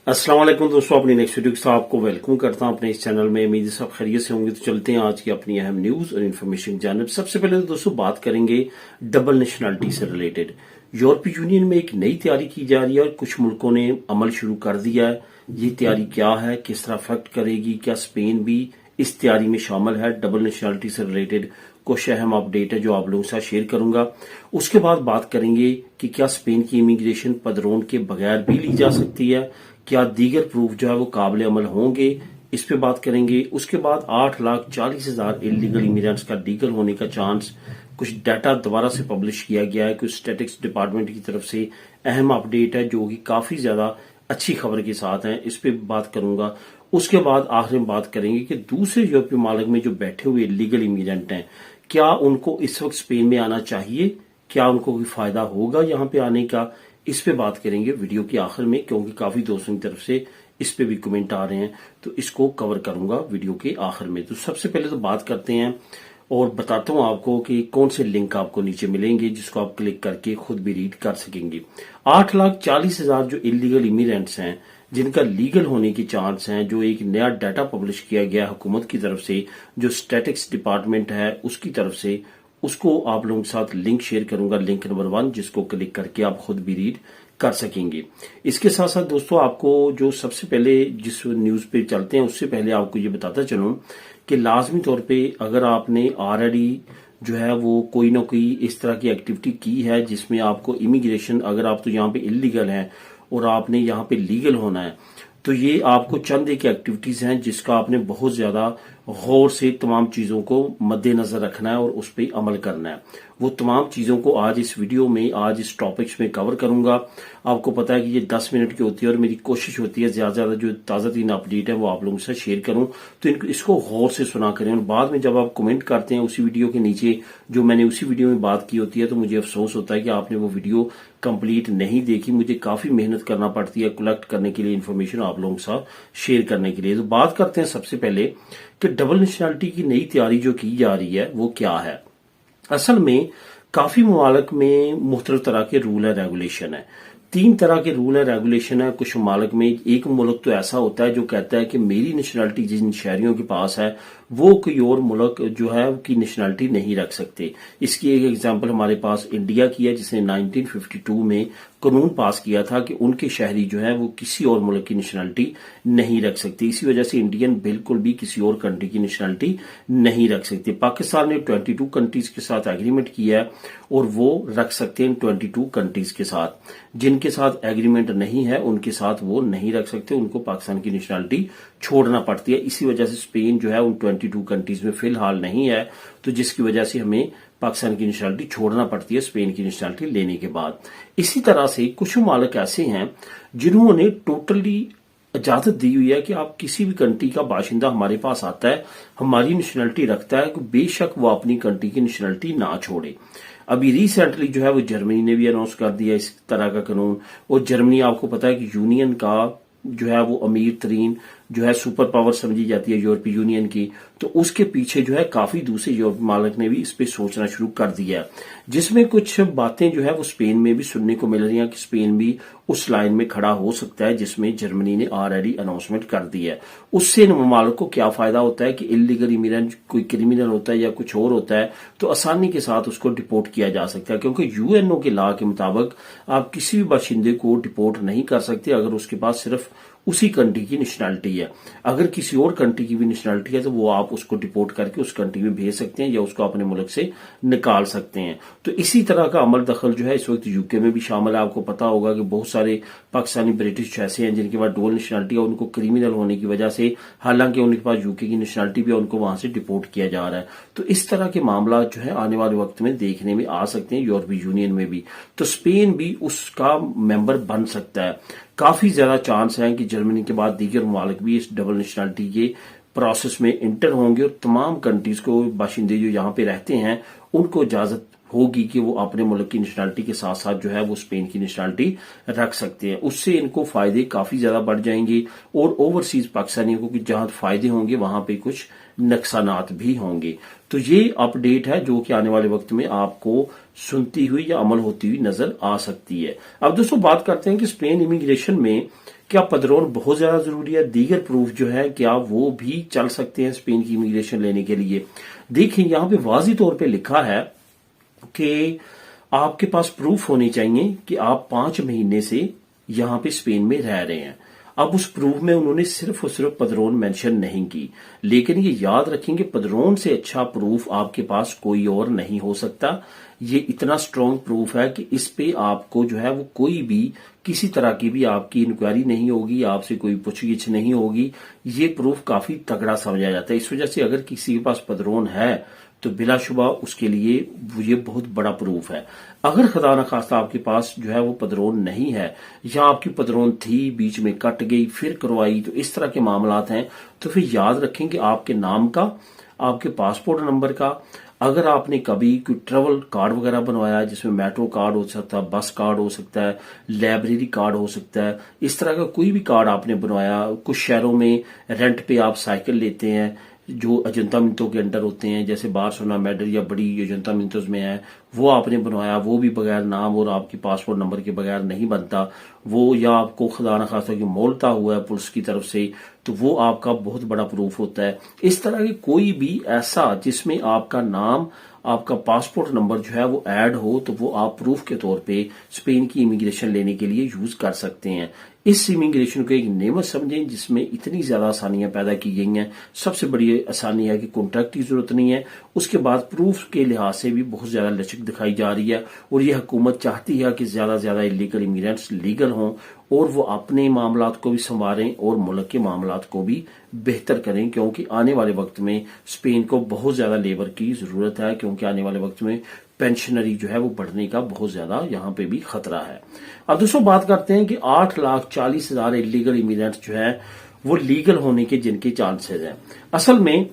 अस्सलाम वालेकुम दोस्तों, अपनी नेक्स्ट वीडियो के साथ आपको वेलकम करता हूं अपने इस चैनल में। उम्मीद है सब खैरियत से होंगे। तो चलते हैं आज की अपनी अहम न्यूज और इन्फॉर्मेशन जानब। सबसे पहले तो दोस्तों बात करेंगे डबल नेशनलिटी से रिलेटेड। यूरोपीय यूनियन में एक नई तैयारी की जा रही है और कुछ मुल्कों ने अमल शुरू कर दिया है। ये तैयारी क्या है, किस तरह अफेक्ट करेगी, क्या स्पेन भी इस तैयारी में शामिल है? डबल नेशनलिटी से रिलेटेड कुछ अहम अपडेट है जो आप लोगों के साथ शेयर करूंगा। उसके बाद बात करेंगे कि क्या स्पेन की इमिग्रेशन पदरों के बगैर भी ली जा सकती है, क्या दीगर प्रूफ जो है वो काबिल अमल होंगे, इस पे बात करेंगे। उसके बाद 8,40,000 इलीगल इमिग्रेंट्स का लीगल होने का चांस, कुछ डाटा दोबारा से पब्लिश किया गया है, कुछ स्टैटिस्टिक्स डिपार्टमेंट की तरफ से अहम अपडेट है जो कि काफी ज्यादा अच्छी खबर के साथ है, इस पे बात करूंगा। उसके बाद आखिर में बात करेंगे कि दूसरे यूरोपीय मुल्क में जो बैठे हुए इलीगल इमिग्रेंट हैं, क्या उनको इस वक्त स्पेन में आना चाहिए, क्या उनको कोई फायदा होगा यहां पे आने का, इस पे बात करेंगे वीडियो के आखिर में, क्योंकि काफी दोस्तों की तरफ से इस पे भी कमेंट आ रहे हैं, तो इसको कवर करूंगा वीडियो के आखिर में। तो सबसे पहले तो बात करते हैं और बताता हूं आपको कि कौन से लिंक आपको नीचे मिलेंगे जिसको आप क्लिक करके खुद भी रीड कर सकेंगे। 8,40,000 जो इलीगल इमिग्रेंट्स हैं जिनका लीगल होने की चांस हैं, जो एक नया डाटा पब्लिश किया गया हुकूमत की तरफ से, जो स्टैटिस्टिक्स डिपार्टमेंट है उसकी तरफ से, उसको आप लोगों के साथ लिंक शेयर करूंगा, लिंक नंबर 1, जिसको क्लिक करके आप खुद भी रीड कर सकेंगे। इसके साथ साथ दोस्तों आपको जो सबसे पहले जिस न्यूज पे चलते हैं उससे पहले आपको ये बताता चलूं कि लाजमी तौर पे अगर आपने ऑलरेडी जो है वो कोई ना कोई इस तरह की एक्टिविटी की है जिसमें आपको इमिग्रेशन, अगर आप तो यहाँ पे इलीगल हैं और आपने यहाँ पे लीगल होना है, तो ये आपको चंद एक एक्टिविटीज हैं जिसका आपने बहुत ज्यादा गौर से तमाम चीजों को मद्देनजर रखना है और उस पर अमल करना है। वो तमाम चीजों को आज इस वीडियो में, आज इस टॉपिक्स में कवर करूंगा। आपको पता है कि ये 10 मिनट की होती है और मेरी कोशिश होती है ज्यादा ज्यादा जो ताजा तीन अपडेट है वो आप लोगों से शेयर करूं, तो इसको गौर से सुना करें। और बाद में जब आप कमेंट करते हैं उसी वीडियो के नीचे जो मैंने उसी वीडियो में बात की होती है, तो मुझे अफसोस होता है कि आपने वो वीडियो कंप्लीट नहीं देखी। मुझे काफी मेहनत करना पड़ती है कलेक्ट करने के लिए, इन्फॉर्मेशन आप लोगों के साथ शेयर करने के लिए। तो बात करते हैं सबसे पहले कि डबल नेशनलिटी की नई तैयारी जो की जा रही है वो क्या है। असल में काफी ममालिक में मुख्तलिफ तरह के रूल है, रेगुलेशन है। 3 तरह के रूल है, रेगुलेशन है कुछ ममालिक में। एक मुल्क तो ऐसा होता है जो कहता है कि मेरी नेशनलिटी जिन शहरियों के पास है वो कोई और मुल्क जो है की नेशनलिटी नहीं रख सकते। इसकी एक एग्जांपल हमारे पास इंडिया की है, जिसने 1952 में कानून पास किया था कि उनके शहरी जो है वो किसी और मुल्क की नेशनलिटी नहीं रख सकते। इसी वजह से इंडियन बिल्कुल भी किसी और कंट्री की नेशनलिटी नहीं रख सकते। पाकिस्तान ने 22 कंट्रीज के साथ एग्रीमेंट किया है और वो रख सकते हैं 22 कंट्रीज के साथ। जिनके साथ एग्रीमेंट नहीं है उनके साथ वो नहीं रख सकते, उनको पाकिस्तान की नेशनलिटी छोड़ना पड़ती है। इसी वजह से स्पेन जो है उन 22 कंट्रीज में फिलहाल नहीं है, तो जिसकी वजह से हमें पाकिस्तान की नेशनलिटी छोड़ना पड़ती है स्पेन की नेशनलिटी लेने के बाद। इसी तरह से कुछ ममालिक ऐसे हैं जिन्होंने टोटली इजाजत दी हुई है कि आप किसी भी कंट्री का बाशिंदा हमारे पास आता है, हमारी नेशनलिटी रखता है, कि बेशक वो अपनी कंट्री की नेशनलिटी ना छोड़े। अभी रिसेंटली जो है वो जर्मनी ने भी अनाउंस कर दिया इस तरह का कानून। और जर्मनी आपको पता है कि यूनियन का जो है वो अमीर तरीन जो है सुपर पावर समझी जाती है यूरोपीय यूनियन की, तो उसके पीछे जो है काफी दूसरे यूरोपीय मुल्क ने भी इस पे सोचना शुरू कर दिया है, जिसमें कुछ बातें जो है वो स्पेन में भी सुनने को मिल रही हैं कि स्पेन भी उस लाइन में खड़ा हो सकता है जिसमें जर्मनी ने ऑलरेडी अनाउंसमेंट कर दी है। उससे इन मुमालिक को क्या फायदा होता है कि इलीगल इमिग्रेंट कोई क्रिमिनल होता है या कुछ और होता है तो आसानी के साथ उसको डिपोर्ट किया जा सकता है, क्योंकि यूएनओ के लॉ के मुताबिक आप किसी भी बाशिंदे को डिपोर्ट नहीं कर सकते अगर उसके पास सिर्फ उसी कंट्री की नेशनलिटी है। अगर किसी और कंट्री की भी नेशनलिटी है तो वो आप उसको डिपोर्ट करके उस कंट्री में भेज सकते हैं या उसको अपने मुल्क से निकाल सकते हैं। तो इसी तरह का अमल दखल जो है इस वक्त यूके में भी शामिल है। आपको पता होगा कि बहुत सारे पाकिस्तानी ब्रिटिश ऐसे हैं जिनके पास डुअल नेशनलिटी है, उनको क्रिमिनल होने की वजह से, हालांकि उनके पास यूके की नेशनलिटी भी है, उनको वहां से डिपोर्ट किया जा रहा है। तो इस तरह के मामला जो है आने वाले वक्त में देखने में आ सकते हैं यूरोपीय यूनियन में भी। तो स्पेन भी उसका मेंबर बन सकता है। काफी ज्यादा चांस है कि जर्मनी के बाद दीगर मुमालिक भी इस डबल नेशनलिटी के प्रोसेस में इंटर होंगे और तमाम कंट्रीज को बाशिंदे जो यहाँ पे रहते हैं उनको इजाजत होगी कि वो अपने मुल्क की नेशनलिटी के साथ साथ जो है वो स्पेन की नेशनलिटी रख सकते हैं। उससे इनको फायदे काफी ज्यादा बढ़ जाएंगे और ओवरसीज पाकिस्तानियों को जहां फायदे होंगे वहां पे कुछ नुकसानात भी होंगे। तो ये अपडेट है जो कि आने वाले वक्त में आपको सुनती हुई या अमल होती हुई नजर आ सकती है। अब दोस्तों बात करते हैं कि स्पेन इमिग्रेशन में क्या पदरोन बहुत ज्यादा जरूरी है, दीगर प्रूफ जो है क्या वो भी चल सकते हैं स्पेन की इमिग्रेशन लेने के लिए। देखिए यहां पे वाजी तौर पे लिखा है कि आपके पास प्रूफ होने चाहिए कि आप 5 महीने से यहां पे स्पेन में रह रहे हैं। अब उस प्रूफ में उन्होंने सिर्फ और सिर्फ पदरोन मेंशन नहीं की, लेकिन ये याद रखेंगे पदरोन से अच्छा प्रूफ आपके पास कोई और नहीं हो सकता। ये इतना स्ट्रॉन्ग प्रूफ है कि इस पे आपको जो है वो कोई भी किसी तरह की भी आपकी इंक्वायरी नहीं होगी, आपसे कोई पूछगिछ नहीं होगी। ये प्रूफ काफी तगड़ा समझा जाता है। इस वजह से अगर किसी के पास पदरोन है तो बिलाशुबा उसके लिए ये बहुत बड़ा प्रूफ है। अगर खुदा न खास्ता आपके पास जो है वो पदरोन नहीं है या आपकी पदरोन थी बीच में कट गई फिर करवाई, तो इस तरह के मामलात हैं, तो फिर याद रखें कि आपके नाम का, आपके पासपोर्ट नंबर का, अगर आपने कभी कोई ट्रेवल कार्ड वगैरह बनवाया है जिसमें मेट्रो कार्ड हो सकता है, बस कार्ड हो सकता है, लाइब्रेरी कार्ड हो सकता है, इस तरह का कोई भी कार्ड आपने बनवाया, कुछ शहरों में रेंट पे आप साइकिल लेते हैं जो अजंता मिंतों के अंडर होते हैं, जैसे बार्सिलोना मेडल या बड़ी अजंता मिंतों में है, वो आपने बनवाया, वो भी बगैर नाम और आपके पासपोर्ट नंबर के बगैर नहीं बनता वो, या आपको खुदा न खास्ता की मोलता हुआ है पुलिस की तरफ से, तो वो आपका बहुत बड़ा प्रूफ होता है। इस तरह की कोई भी ऐसा जिसमें आपका नाम, आपका पासपोर्ट नंबर जो है वो ऐड हो, तो वो आप प्रूफ के तौर पे स्पेन की इमिग्रेशन लेने के लिए यूज कर सकते हैं। इस इमिग्रेशन को एक नेमत समझें जिसमें इतनी ज्यादा आसानियां पैदा की गई हैं। सबसे बड़ी आसानी है कि कॉन्ट्रैक्ट की जरूरत नहीं है, उसके बाद प्रूफ के लिहाज से भी बहुत ज्यादा लचक दिखाई जा रही है और ये हुकूमत चाहती है कि ज्यादा से ज्यादा इलीगल इमिग्रेंट्स लीगल हों और वो अपने मामलात को भी संवारें और मुल्क के मामलात को भी बेहतर करें, क्योंकि आने वाले वक्त में स्पेन को बहुत ज्यादा लेबर की जरूरत है, क्योंकि आने वाले वक्त में पेंशनरी जो है वो बढ़ने का बहुत ज्यादा यहाँ पे भी खतरा है। अब दोस्तों बात करते हैं कि 8,40,000 इलीगल इमिग्रेंट्स जो है वो लीगल होने के जिनके चांसेस हैं। असल में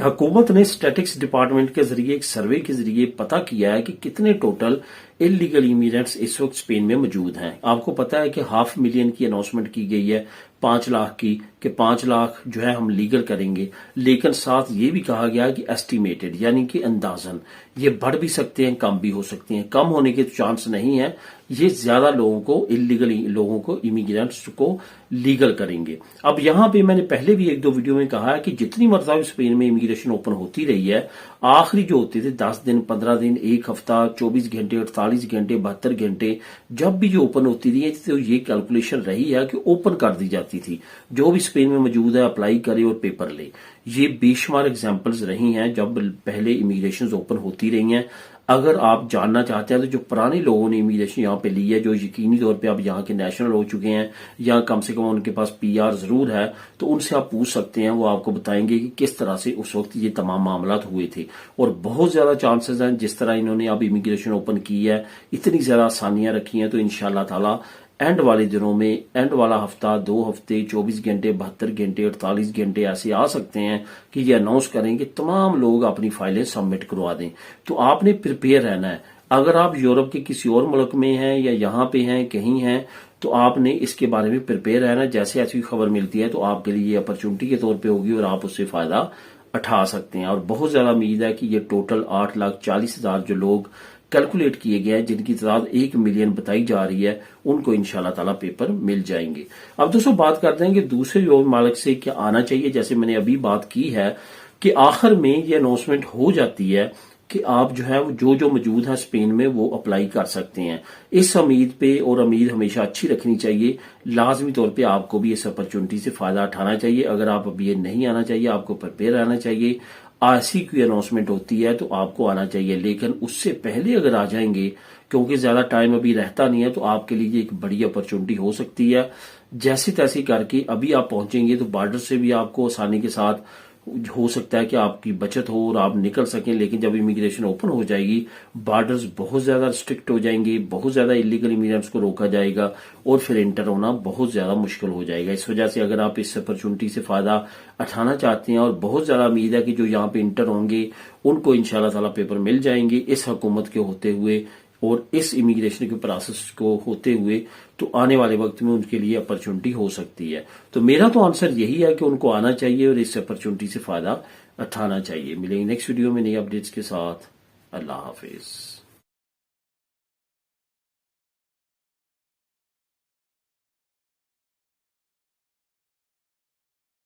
हुकूमत ने स्टैटिक्स डिपार्टमेंट के जरिए एक सर्वे के जरिए पता किया है कि कितने टोटल इलीगल इमिग्रेंट्स इस वक्त स्पेन में मौजूद हैं। आपको पता है कि 500,000 की अनाउंसमेंट की गई है, 5 लाख की, कि 5 लाख जो है हम लीगल करेंगे, लेकिन साथ ये भी कहा गया है कि एस्टिमेटेड यानी कि अंदाजन ये बढ़ भी सकते हैं, कम भी हो सकते हैं। कम होने के चांस नहीं है, ये ज्यादा लोगों को, इलीगल लोगों को, इमिग्रेंट्स को लीगल करेंगे। अब यहां पे मैंने पहले भी 1-2 वीडियो में कहा है कि जितनी मरतबा स्पेन में इमिग्रेशन ओपन होती रही है, आखिरी जो होते थे 10 दिन, 15 दिन, 1 हफ्ता, 24 घंटे, 48 घंटे, 72 घंटे, जब भी जो ओपन होती रही है तो ये कैलकुलेशन रही है कि ओपन कर दी जाती थी। जो भी स्पेन में मौजूद है अप्लाई करे और पेपर ले। ये बेशुमार एग्जांपल्स रही हैं जब पहले इमिग्रेशन ओपन होती रही हैं। अगर आप जानना चाहते हैं तो जो पुराने लोगों ने इमिग्रेशन यहाँ पे ली है, जो यकीनी तौर पे अब यहाँ के नेशनल हो चुके हैं या कम से कम उनके पास पीआर जरूर है, तो उनसे आप पूछ सकते हैं, वो आपको बताएंगे कि किस तरह से उस वक्त ये तमाम मामलात हुए थे। और बहुत ज्यादा चांसेस हैं, जिस तरह इन्होंने अब इमिग्रेशन ओपन की है, इतनी ज्यादा आसानियां रखी हैं, तो इंशाअल्लाह ताला एंड वाले दिनों में, एंड वाला हफ्ता, 2 हफ्ते, 24 घंटे, 72 घंटे, 48 घंटे ऐसे आ सकते हैं कि ये अनाउंस करें कि तमाम लोग अपनी फाइलें सबमिट करवा दें। तो आपने प्रिपेयर रहना है। अगर आप यूरोप के किसी और मुल्क में हैं या यहाँ पे हैं, कहीं हैं, तो आपने इसके बारे में प्रिपेयर रहना है। जैसे ऐसी खबर मिलती है तो आपके लिए अपॉर्चुनिटी के तौर पे होगी और आप उससे फायदा उठा सकते हैं। और बहुत ज्यादा उम्मीद है कि ये टोटल 8,40,000 जो लोग कैलकुलेट किए गए हैं, जिनकी तादाद 1 मिलियन बताई जा रही है, उनको इंशाल्लाह ताला पेपर मिल जाएंगे। अब दोस्तों बात करते हैं कि दूसरे योग मालिक से क्या आना चाहिए। जैसे मैंने अभी बात की है कि आखिर में ये अनाउंसमेंट हो जाती है कि आप जो है जो मौजूद है स्पेन में वो अप्लाई कर सकते हैं। इस उम्मीद पे, और उम्मीद हमेशा अच्छी रखनी चाहिए, लाजमी तौर पे आपको भी इस अपॉर्चुनिटी से फायदा उठाना चाहिए। अगर आप अभी ये नहीं आना चाहिए, आपको प्रिपेयर रहना चाहिए। ऐसी कोई अनाउंसमेंट होती है तो आपको आना चाहिए, लेकिन उससे पहले अगर आ जाएंगे, क्योंकि ज्यादा टाइम अभी रहता नहीं है, तो आपके लिए एक बड़ी अपॉर्चुनिटी हो सकती है। जैसे तैसे करके अभी आप पहुंचेंगे तो बॉर्डर से भी आपको आसानी के साथ हो सकता है कि आपकी बचत हो और आप निकल सकें, लेकिन जब इमिग्रेशन ओपन हो जाएगी, बॉर्डर्स बहुत ज्यादा स्ट्रिक्ट हो जाएंगे, बहुत ज्यादा इलीगल इमिग्रेंट्स को रोका जाएगा और फिर एंटर होना बहुत ज्यादा मुश्किल हो जाएगा। इस वजह से अगर आप इस अपॉर्चुनिटी से फायदा उठाना चाहते हैं, और बहुत ज्यादा उम्मीद है कि जो यहाँ पे इंटर होंगे उनको इंशाल्लाह ताला पेपर मिल जाएंगे इस हुकूमत के होते हुए और इस इमिग्रेशन के प्रोसेस को होते हुए, तो आने वाले वक्त में उनके लिए अपॉर्चुनिटी हो सकती है। तो मेरा तो आंसर यही है कि उनको आना चाहिए और इस अपॉर्चुनिटी से फायदा उठाना चाहिए। मिलेंगे नेक्स्ट वीडियो में नई अपडेट्स के साथ। अल्लाह हाफिज।